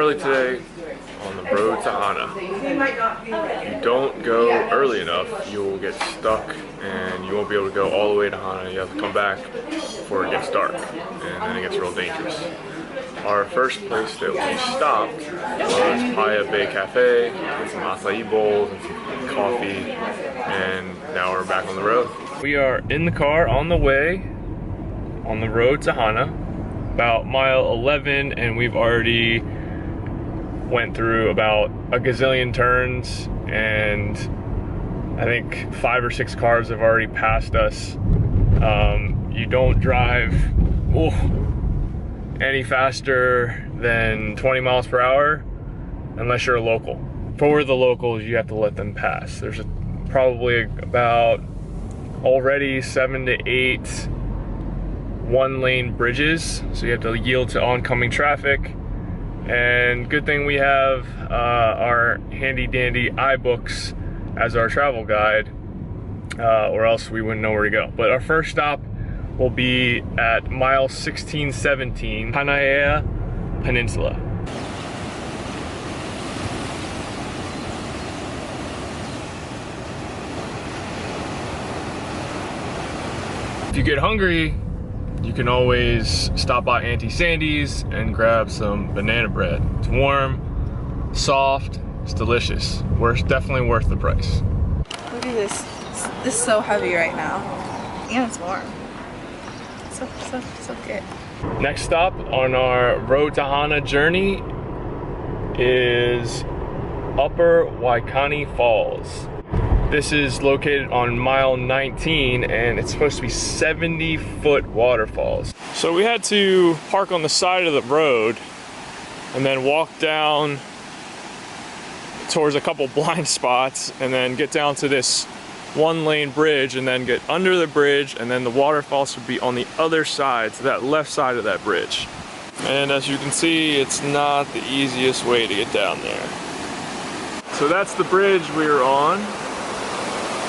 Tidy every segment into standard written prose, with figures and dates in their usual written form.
early today on the road to Hana. If you don't go early enough, you'll get stuck and you won't be able to go all the way to Hana. You have to come back before it gets dark, and then it gets real dangerous. Our first place that we stopped was Playa Bay Cafe with some acai bowls and some coffee, and now we're back on the road. We are in the car on the way on the road to Hana, about mile 11, and we've already went through about a gazillion turns, and I think 5 or 6 cars have already passed us. You don't drive any faster than 20 miles per hour unless you're a local. For the locals, you have to let them pass. There's probably about already 7 to 8 one-lane bridges, so you have to yield to oncoming traffic. And good thing we have our handy-dandy iBooks as our travel guide, or else we wouldn't know where to go. But our first stop will be at mile 1617, Hana Peninsula. If you get hungry, you can always stop by Auntie Sandy's and grab some banana bread. It's warm, soft, it's delicious. Definitely worth the price. Look at this. This is so heavy right now. And it's warm. So good. Next stop on our road to Hana journey is Upper Waikani Falls. This is located on mile 19, and it's supposed to be 70-foot waterfalls. So we had to park on the side of the road and then walk down towards a couple blind spots and then get down to this one-lane bridge and then get under the bridge, and then the waterfalls would be on the other side, so that left side of that bridge. And as you can see, it's not the easiest way to get down there. So that's the bridge we were on.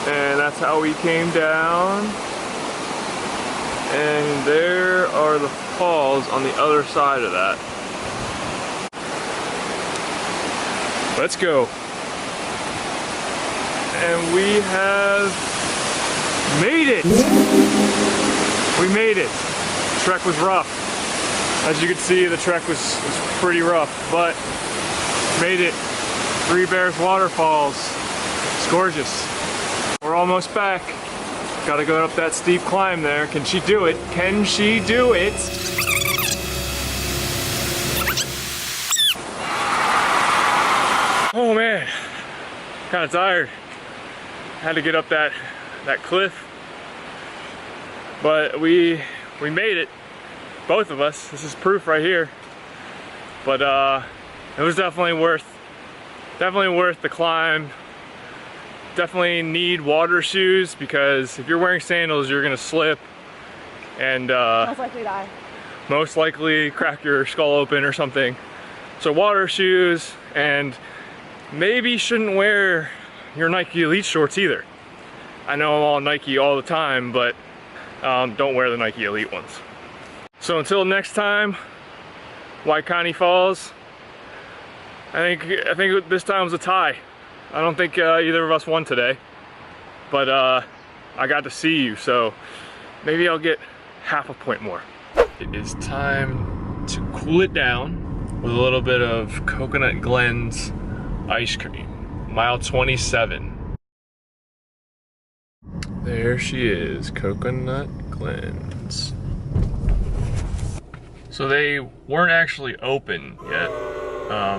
And that's how we came down. And there are the falls on the other side of that. Let's go. And we have made it. We made it. The trek was rough. As you can see, the trek was pretty rough, but made it. Three Bears Waterfalls. It's gorgeous. We're almost back. Gotta go up that steep climb there. Can she do it? Can she do it? Oh man, kind of tired. Had to get up that cliff, but we made it. Both of us. This is proof right here. But it was definitely worth the climb. Definitely need water shoes, because if you're wearing sandals, you're gonna slip and Most likely die. Most likely crack your skull open or something. So water shoes, and maybe shouldn't wear your Nike Elite shorts either. I know I'm all Nike all the time, but don't wear the Nike Elite ones. So until next time, Waikani Falls. I think this time was a tie. I don't think either of us won today, but I got to see you, so maybe I'll get half a point more. It is time to cool it down with a little bit of Coconut Glen's ice cream. Mile 27. There she is, Coconut Glen's. So they weren't actually open yet.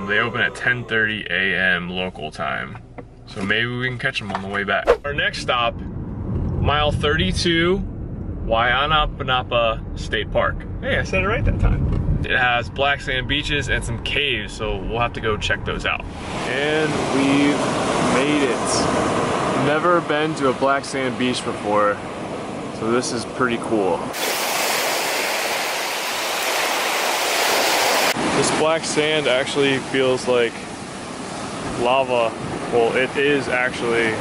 They open at 10:30 a.m. local time. So maybe we can catch them on the way back. Our next stop, mile 32, Waianapanapa State Park. Hey, I said it right that time. It has black sand beaches and some caves, so we'll have to go check those out. And we've made it. Never been to a black sand beach before, so this is pretty cool. This black sand actually feels like lava. Well, it is actually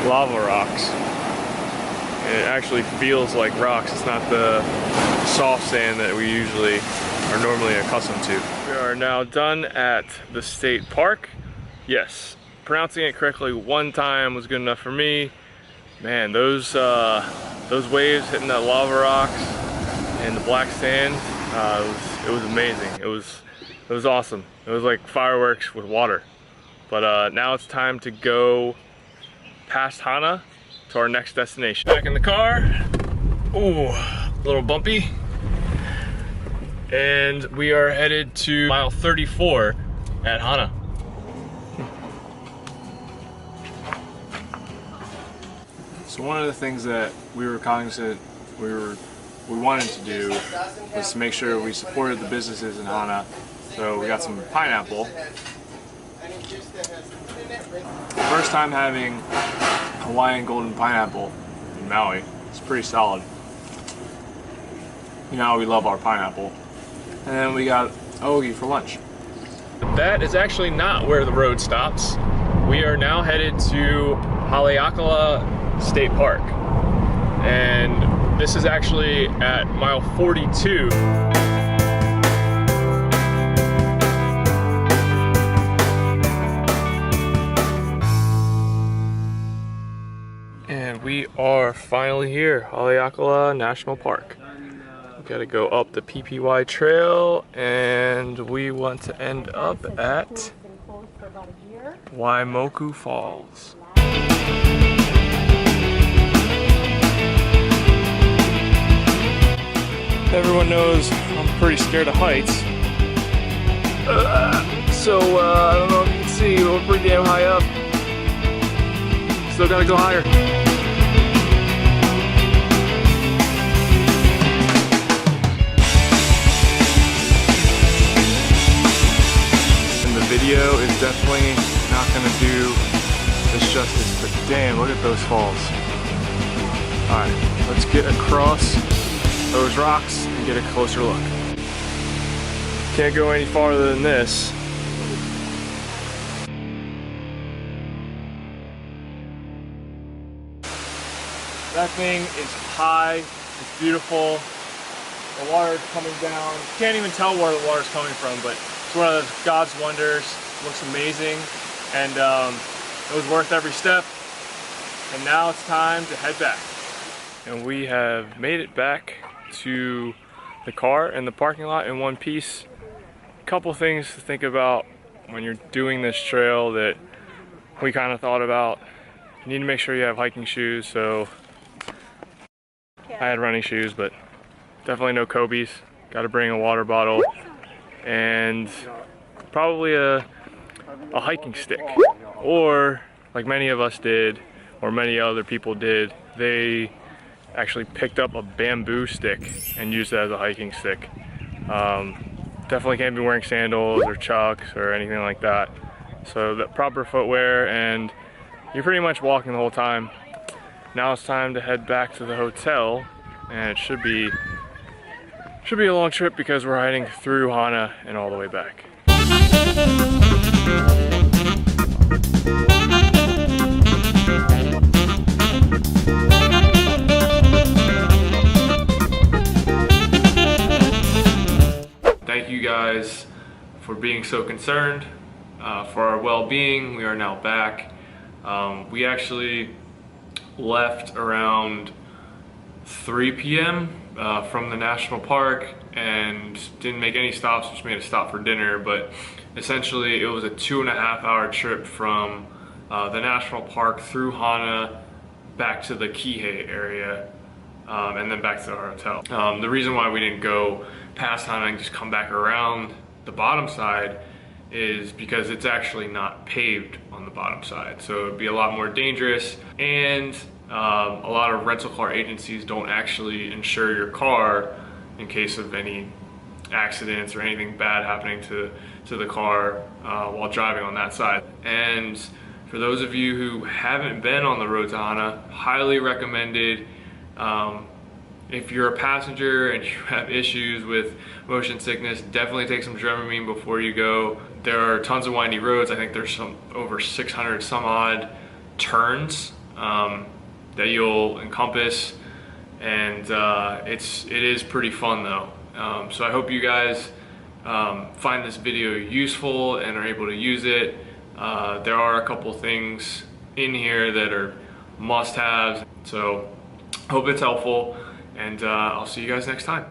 lava rocks. and it actually feels like rocks. It's not the soft sand that we usually are normally accustomed to. We are now done at the state park. Yes, pronouncing it correctly one time was good enough for me. Man, those waves hitting that lava rocks and the black sand, it was amazing. It was awesome. It was like fireworks with water. But now it's time to go past Hana to our next destination. Back in the car. Ooh, a little bumpy. And we are headed to mile 34 at Hana. So one of the things that we were cognizant we wanted to do was to make sure we supported the businesses in Hana. So we got some pineapple. First time having Hawaiian golden pineapple in Maui. It's pretty solid. You know, we love our pineapple. And then we got aogi for lunch. That is actually not where the road stops. We are now headed to Haleakala State Park. And this is actually at mile 42. And we are finally here, Haleakala National Park. We gotta go up the PPY trail and we want to end up at Waimoku Falls. Everyone knows I'm pretty scared of heights. So I don't know if you can see, we're pretty damn high up. Still gotta go higher. And the video is definitely not gonna do this justice, but damn, look at those falls. Alright, let's get across those rocks and get a closer look. Can't go any farther than this. That thing is high, it's beautiful. The water is coming down. Can't even tell where the water is coming from, but it's one of God's wonders. It looks amazing, and it was worth every step. And now it's time to head back. And we have made it back to the car and the parking lot in one piece. A couple things to think about when you're doing this trail that we kind of thought about. You need to make sure you have hiking shoes, so I had running shoes, but definitely no Kobe's. Got to bring a water bottle and probably a hiking stick. Or like many of us did, or many other people did, they actually picked up a bamboo stick and used it as a hiking stick. Definitely can't be wearing sandals or chucks or anything like that. So the proper footwear, and you're pretty much walking the whole time. Now it's time to head back to the hotel, and it should be a long trip because we're heading through Hana and all the way back. Thank you guys for being so concerned for our well-being. We are now back. We actually left around 3 p.m. From the national park and didn't make any stops, just made a stop for dinner, but essentially it was a 2.5-hour trip from the national park through Hana back to the Kihei area and then back to our hotel. The reason why we didn't go past Hana and just come back around the bottom side is because it's actually not paved on the bottom side, so it'd be a lot more dangerous, and a lot of rental car agencies don't actually insure your car in case of any accidents or anything bad happening to the car while driving on that side. And for those of you who haven't been on the road to Hana, highly recommended. If you're a passenger and you have issues with motion sickness, definitely take some Dramamine before you go. There are tons of windy roads. I think there's over 600 some odd turns. that you'll encompass, and it is pretty fun though. So I hope you guys find this video useful and are able to use it. There are a couple things in here that are must-haves, so hope it's helpful, and I'll see you guys next time.